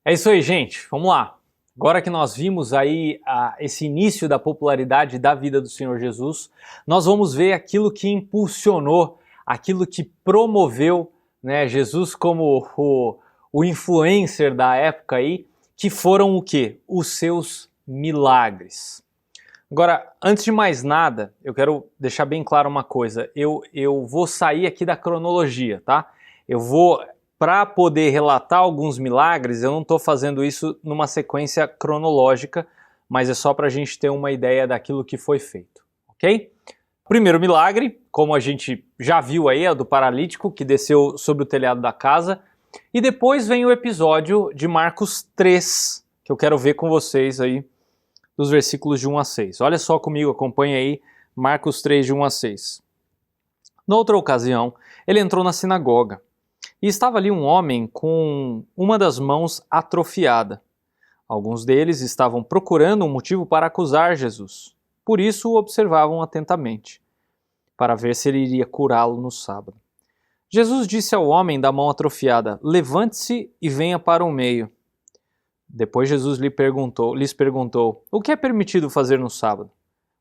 É isso aí, gente. Vamos lá. Agora que nós vimos aí esse início da popularidade da vida do Senhor Jesus, nós vamos ver aquilo que impulsionou, aquilo que promoveu, né, Jesus como o influencer da época aí, que foram o quê? Os seus milagres. Agora, antes de mais nada, eu quero deixar bem claro uma coisa. Eu vou sair aqui da cronologia, tá? Para poder relatar alguns milagres, eu não estou fazendo isso numa sequência cronológica, mas é só para a gente ter uma ideia daquilo que foi feito, ok? Primeiro milagre, como a gente já viu aí, é o do paralítico que desceu sobre o telhado da casa. E depois vem o episódio de Marcos 3, que eu quero ver com vocês aí, dos versículos de 1 a 6. Olha só comigo, acompanha aí Marcos 3, de 1 a 6. Noutra ocasião, ele entrou na sinagoga e estava ali um homem com uma das mãos atrofiada. Alguns deles estavam procurando um motivo para acusar Jesus. Por isso o observavam atentamente, para ver se ele iria curá-lo no sábado. Jesus disse ao homem da mão atrofiada: "Levante-se e venha para o meio." Depois Jesus lhes perguntou: "O que é permitido fazer no sábado?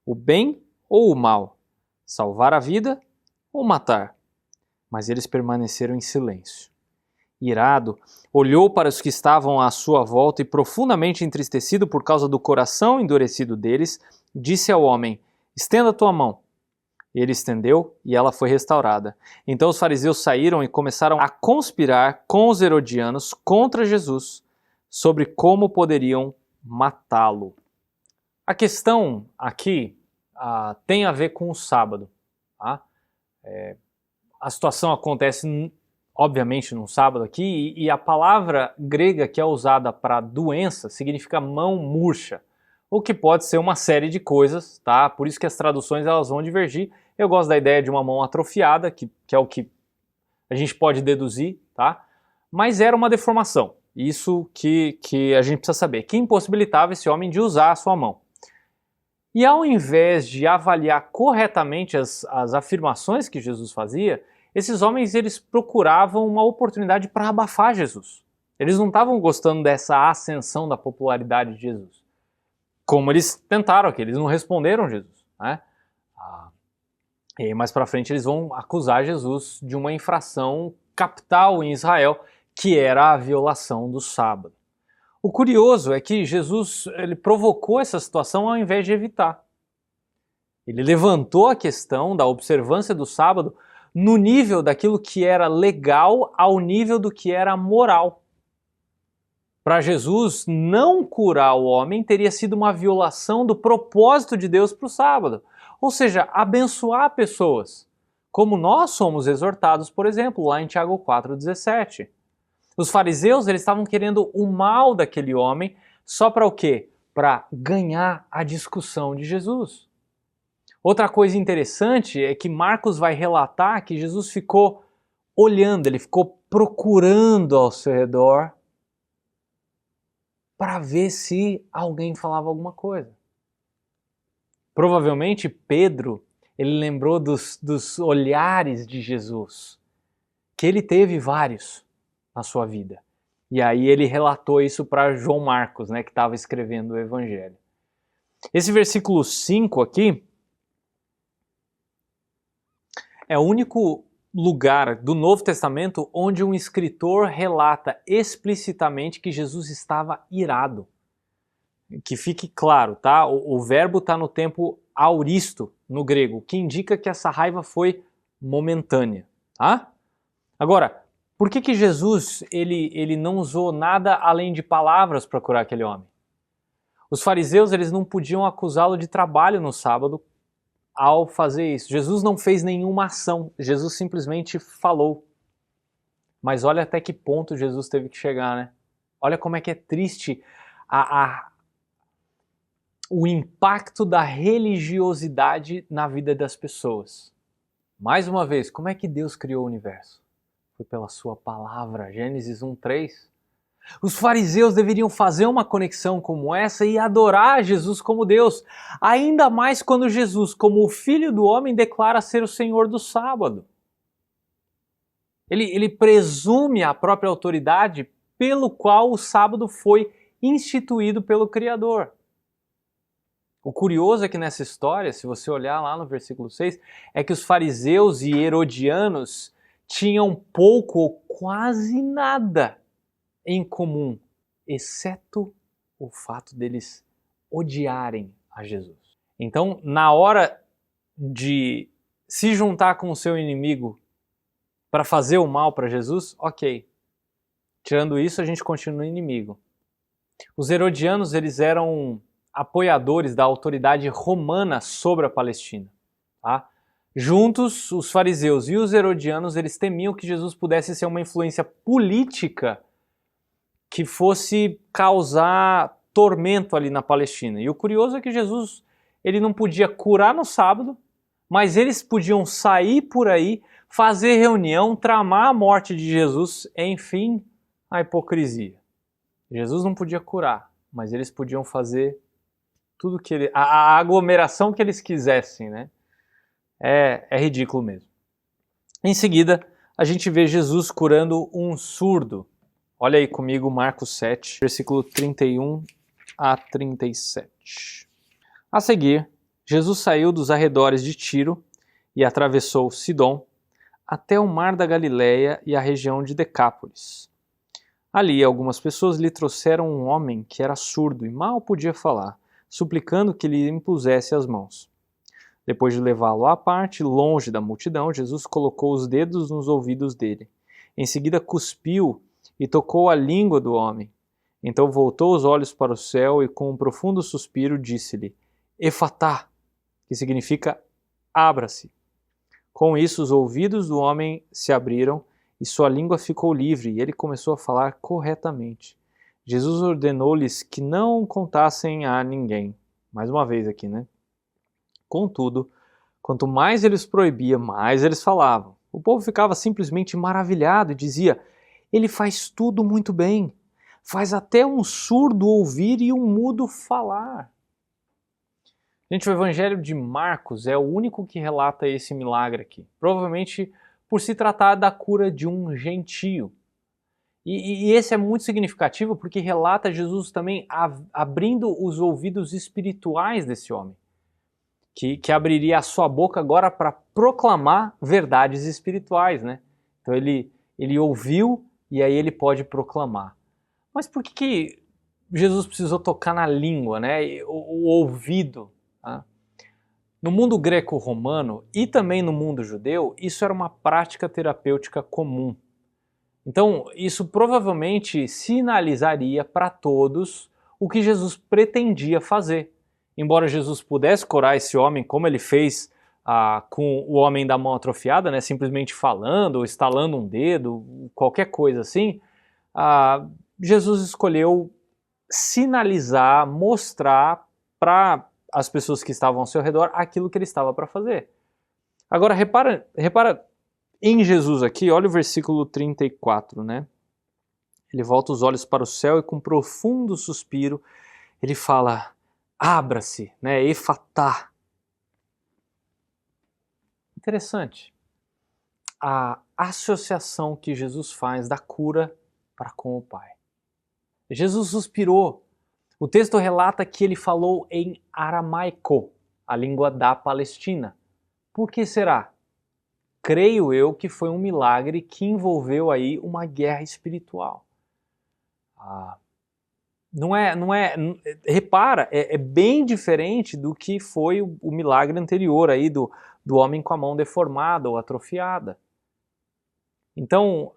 O bem ou o mal? Salvar a vida ou matar?" Mas eles permaneceram em silêncio. Irado, olhou para os que estavam à sua volta e, profundamente entristecido por causa do coração endurecido deles, disse ao homem: "Estenda a tua mão." Ele estendeu e ela foi restaurada. Então os fariseus saíram e começaram a conspirar com os herodianos contra Jesus sobre como poderiam matá-lo. A questão aqui tem a ver com o sábado. Tá? A situação acontece, obviamente, num sábado aqui, e a palavra grega que é usada para doença significa mão murcha, o que pode ser uma série de coisas, tá? Por isso que as traduções elas vão divergir. Eu gosto da ideia de uma mão atrofiada, que é o que a gente pode deduzir, tá? Mas era uma deformação. Isso que a gente precisa saber, que impossibilitava esse homem de usar a sua mão. E ao invés de avaliar corretamente as afirmações que Jesus fazia, esses homens eles procuravam uma oportunidade para abafar Jesus. Eles não estavam gostando dessa ascensão da popularidade de Jesus. Como eles tentaram aqui, eles não responderam Jesus, né? E aí mais para frente eles vão acusar Jesus de uma infração capital em Israel, que era a violação do sábado. O curioso é que Jesus ele provocou essa situação ao invés de evitar. Ele levantou a questão da observância do sábado no nível daquilo que era legal ao nível do que era moral. Para Jesus, não curar o homem teria sido uma violação do propósito de Deus para o sábado. Ou seja, abençoar pessoas, como nós somos exortados, por exemplo, lá em Tiago 4,17. Os fariseus eles estavam querendo o mal daquele homem só para o quê? Para ganhar a discussão de Jesus. Outra coisa interessante é que Marcos vai relatar que Jesus ficou olhando, ele ficou procurando ao seu redor para ver se alguém falava alguma coisa. Provavelmente Pedro, ele lembrou dos olhares de Jesus, que ele teve vários na sua vida. E aí ele relatou isso para João Marcos, né, que estava escrevendo o Evangelho. Esse versículo 5 aqui é o único lugar do Novo Testamento onde um escritor relata explicitamente que Jesus estava irado. Que fique claro, tá? O verbo está no tempo auristo, no grego, que indica que essa raiva foi momentânea, tá? Agora, por que Jesus ele não usou nada além de palavras para curar aquele homem? Os fariseus eles não podiam acusá-lo de trabalho no sábado ao fazer isso. Jesus não fez nenhuma ação, Jesus simplesmente falou. Mas olha até que ponto Jesus teve que chegar, né? Olha como é que é triste o impacto da religiosidade na vida das pessoas. Mais uma vez, como é que Deus criou o universo? Foi pela sua palavra, Gênesis 1:3. Os fariseus deveriam fazer uma conexão como essa e adorar Jesus como Deus, ainda mais quando Jesus, como o Filho do Homem, declara ser o Senhor do sábado. Ele presume a própria autoridade pelo qual o sábado foi instituído pelo Criador. O curioso é que nessa história, se você olhar lá no versículo 6, é que os fariseus e herodianos tinham pouco ou quase nada em comum, exceto o fato deles odiarem a Jesus. Então, na hora de se juntar com o seu inimigo para fazer o mal para Jesus, ok. Tirando isso, a gente continua inimigo. Os herodianos, eles eram apoiadores da autoridade romana sobre a Palestina. Tá? Juntos, os fariseus e os herodianos, eles temiam que Jesus pudesse ser uma influência política que fosse causar tormento ali na Palestina. E o curioso é que Jesus, ele não podia curar no sábado, mas eles podiam sair por aí, fazer reunião, tramar a morte de Jesus, enfim, a hipocrisia. Jesus não podia curar, mas eles podiam fazer tudo que a aglomeração que eles quisessem, né? É ridículo mesmo. Em seguida, a gente vê Jesus curando um surdo. Olha aí comigo Marcos 7, versículo 31 a 37. A seguir, Jesus saiu dos arredores de Tiro e atravessou Sidom até o mar da Galileia e a região de Decápolis. Ali, algumas pessoas lhe trouxeram um homem que era surdo e mal podia falar, suplicando que lhe impusesse as mãos. Depois de levá-lo à parte, longe da multidão, Jesus colocou os dedos nos ouvidos dele. Em seguida, cuspiu e tocou a língua do homem. Então voltou os olhos para o céu e, com um profundo suspiro, disse-lhe: Efatá, que significa abra-se. Com isso, os ouvidos do homem se abriram e sua língua ficou livre e ele começou a falar corretamente. Jesus ordenou-lhes que não contassem a ninguém. Mais uma vez aqui, né? Contudo, quanto mais ele os proibia, mais eles falavam. O povo ficava simplesmente maravilhado e dizia: ele faz tudo muito bem. Faz até um surdo ouvir e um mudo falar. Gente, o Evangelho de Marcos é o único que relata esse milagre aqui. Provavelmente por se tratar da cura de um gentio. E esse é muito significativo porque relata Jesus também abrindo os ouvidos espirituais desse homem, que abriria a sua boca agora para proclamar verdades espirituais, né? Então ele ouviu e aí ele pode proclamar. Mas por que Jesus precisou tocar na língua, né? O ouvido? Tá? No mundo greco-romano e também no mundo judeu, isso era uma prática terapêutica comum. Então, isso provavelmente sinalizaria para todos o que Jesus pretendia fazer. Embora Jesus pudesse curar esse homem, como ele fez com o homem da mão atrofiada, né, simplesmente falando ou estalando um dedo, qualquer coisa assim, Jesus escolheu sinalizar, mostrar para as pessoas que estavam ao seu redor aquilo que ele estava para fazer. Agora, repara em Jesus aqui, olha o versículo 34, né? Ele volta os olhos para o céu e com um profundo suspiro, ele fala, abra-se, né? Efatá. Interessante. A associação que Jesus faz da cura para com o Pai. Jesus suspirou. O texto relata que ele falou em aramaico, a língua da Palestina. Por que será? Creio eu que foi um milagre que envolveu aí uma guerra espiritual. Repara, é bem diferente do que foi o milagre anterior aí do homem com a mão deformada ou atrofiada. Então,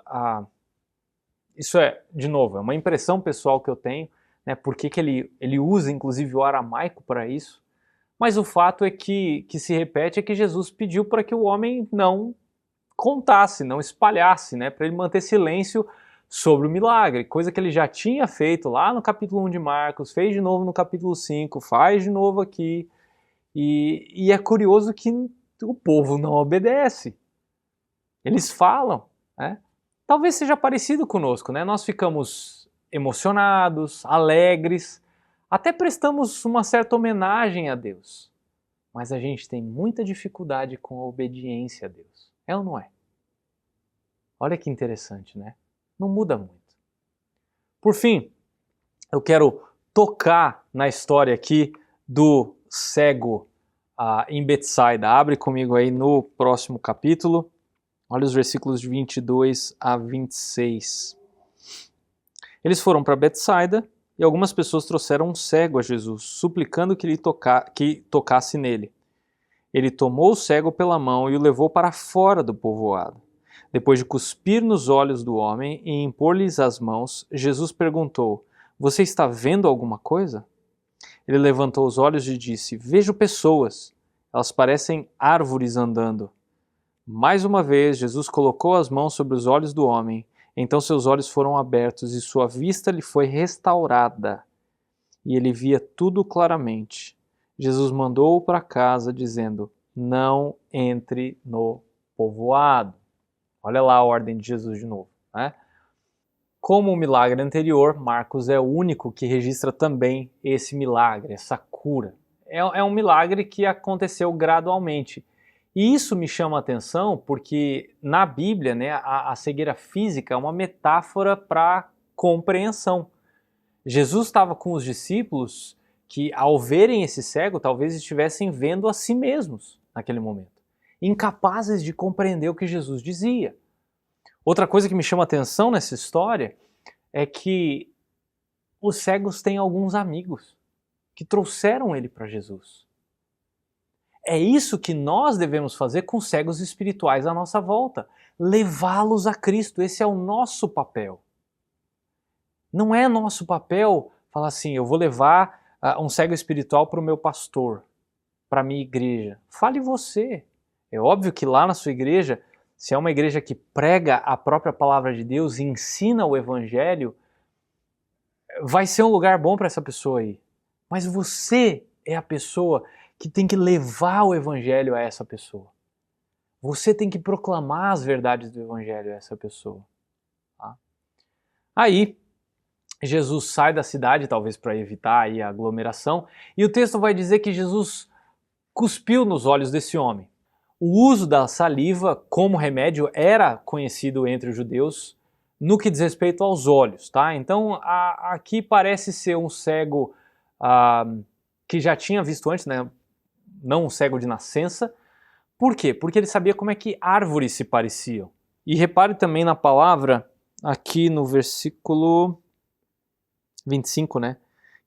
isso de novo, é uma impressão pessoal que eu tenho, né, porque que ele usa inclusive o aramaico para isso, mas o fato é que se repete é que Jesus pediu para que o homem não contasse, não espalhasse, né, para ele manter silêncio sobre o milagre, coisa que ele já tinha feito lá no capítulo 1 de Marcos, fez de novo no capítulo 5, faz de novo aqui, e é curioso que o povo não obedece. Eles falam, né? Talvez seja parecido conosco, né? Nós ficamos emocionados, alegres, até prestamos uma certa homenagem a Deus, mas a gente tem muita dificuldade com a obediência a Deus. É ou não é? Olha que interessante, né? Não muda muito. Por fim, eu quero tocar na história aqui do cego em Betsaida. Abre comigo aí no próximo capítulo. Olha os versículos de 22 a 26. Eles foram para Betsaida e algumas pessoas trouxeram um cego a Jesus, suplicando que tocasse nele. Ele tomou o cego pela mão e o levou para fora do povoado. Depois de cuspir nos olhos do homem e impor-lhes as mãos, Jesus perguntou: Você está vendo alguma coisa? Ele levantou os olhos e disse: Vejo pessoas. Elas parecem árvores andando. Mais uma vez, Jesus colocou as mãos sobre os olhos do homem. Então seus olhos foram abertos e sua vista lhe foi restaurada. E ele via tudo claramente. Jesus mandou-o para casa, dizendo: Não entre no povoado. Olha lá a ordem de Jesus de novo, né? Como o milagre anterior, Marcos é o único que registra também esse milagre, essa cura. É um milagre que aconteceu gradualmente. E isso me chama a atenção porque na Bíblia, né, a cegueira física é uma metáfora para compreensão. Jesus estava com os discípulos que, ao verem esse cego, talvez estivessem vendo a si mesmos naquele momento, incapazes de compreender o que Jesus dizia. Outra coisa que me chama a atenção nessa história é que os cegos têm alguns amigos que trouxeram ele para Jesus. É isso que nós devemos fazer com cegos espirituais à nossa volta, levá-los a Cristo. Esse é o nosso papel. Não é nosso papel falar assim, eu vou levar um cego espiritual para o meu pastor, para a minha igreja. Fale você. É óbvio que lá na sua igreja, se é uma igreja que prega a própria palavra de Deus e ensina o evangelho, vai ser um lugar bom para essa pessoa aí. Mas você é a pessoa que tem que levar o evangelho a essa pessoa. Você tem que proclamar as verdades do evangelho a essa pessoa. Tá? Aí, Jesus sai da cidade, talvez para evitar aí a aglomeração, e o texto vai dizer que Jesus cuspiu nos olhos desse homem. O uso da saliva como remédio era conhecido entre os judeus no que diz respeito aos olhos, tá? Então aqui parece ser um cego que já tinha visto antes, né? Não um cego de nascença. Por quê? Porque ele sabia como é que árvores se pareciam. E repare também na palavra, aqui no versículo 25, né?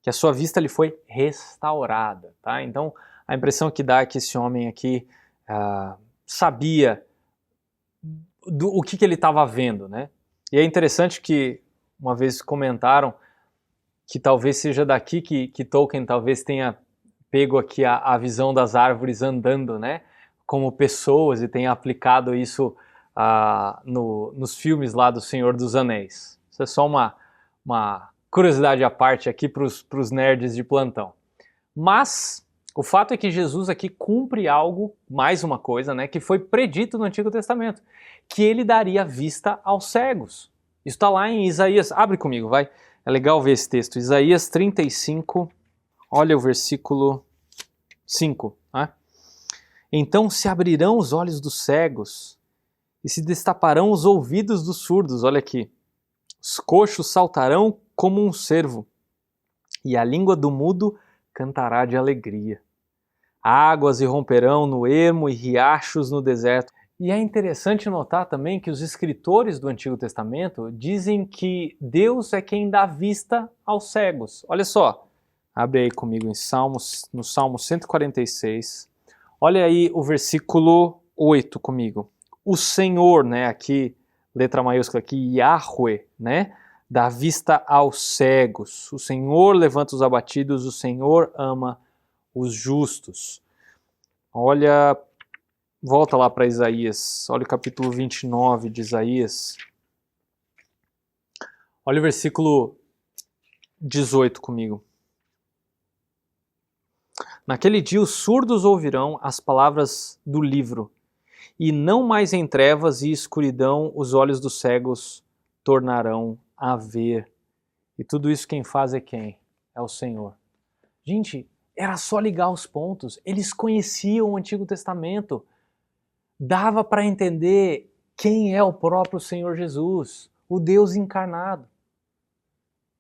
Que a sua vista lhe foi restaurada, tá? Então a impressão que dá é que esse homem aqui sabia o que ele estava vendo, né? E é interessante que uma vez comentaram que talvez seja daqui que Tolkien talvez tenha pego aqui a visão das árvores andando, né? Como pessoas, e tenha aplicado isso nos filmes lá do Senhor dos Anéis. Isso é só uma curiosidade à parte aqui para os nerds de plantão. Mas o fato é que Jesus aqui cumpre algo, mais uma coisa, né, que foi predito no Antigo Testamento, que ele daria vista aos cegos. Isso está lá em Isaías, abre comigo, vai, é legal ver esse texto, Isaías 35, olha o versículo 5, né? Então se abrirão os olhos dos cegos e se destaparão os ouvidos dos surdos, olha aqui, os coxos saltarão como um cervo e a língua do mudo cantará de alegria. Águas irromperão no ermo e riachos no deserto. E é interessante notar também que os escritores do Antigo Testamento dizem que Deus é quem dá vista aos cegos. Olha só, abre aí comigo no Salmo 146. Olha aí o versículo 8 comigo. O Senhor, né, aqui, letra maiúscula aqui, Yahweh, né, dá vista aos cegos. O Senhor levanta os abatidos, o Senhor ama os justos. Olha, volta lá para Isaías, olha o capítulo 29 de Isaías. Olha o versículo 18 comigo. Naquele dia os surdos ouvirão as palavras do livro, e não mais em trevas e escuridão os olhos dos cegos tornarão a ver. E tudo isso quem faz é quem? É o Senhor. Gente, era só ligar os pontos. Eles conheciam o Antigo Testamento. Dava para entender quem é o próprio Senhor Jesus, o Deus encarnado.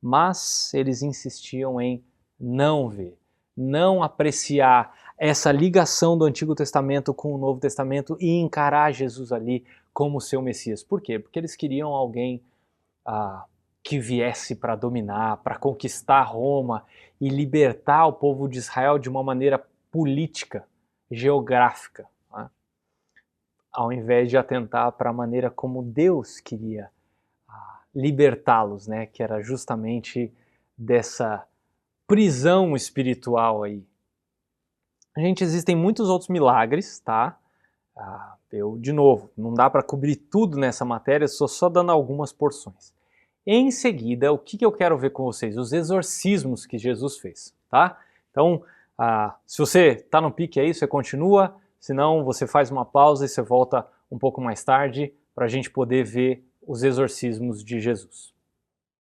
mas eles insistiam em não ver, não apreciar essa ligação do Antigo Testamento com o Novo Testamento e encarar Jesus ali como seu Messias. Por quê? Porque eles queriam alguém que viesse para dominar, para conquistar Roma e libertar o povo de Israel de uma maneira política, geográfica, né? Ao invés de atentar para a maneira como Deus queria libertá-los, né? Que era justamente dessa prisão espiritual aí. Gente, existem muitos outros milagres, tá? De novo, não dá para cobrir tudo nessa matéria, estou só dando algumas porções. Em seguida, o que eu quero ver com vocês? Os exorcismos que Jesus fez, tá? Então, se você está no pique aí, você continua, senão você faz uma pausa e você volta um pouco mais tarde para a gente poder ver os exorcismos de Jesus.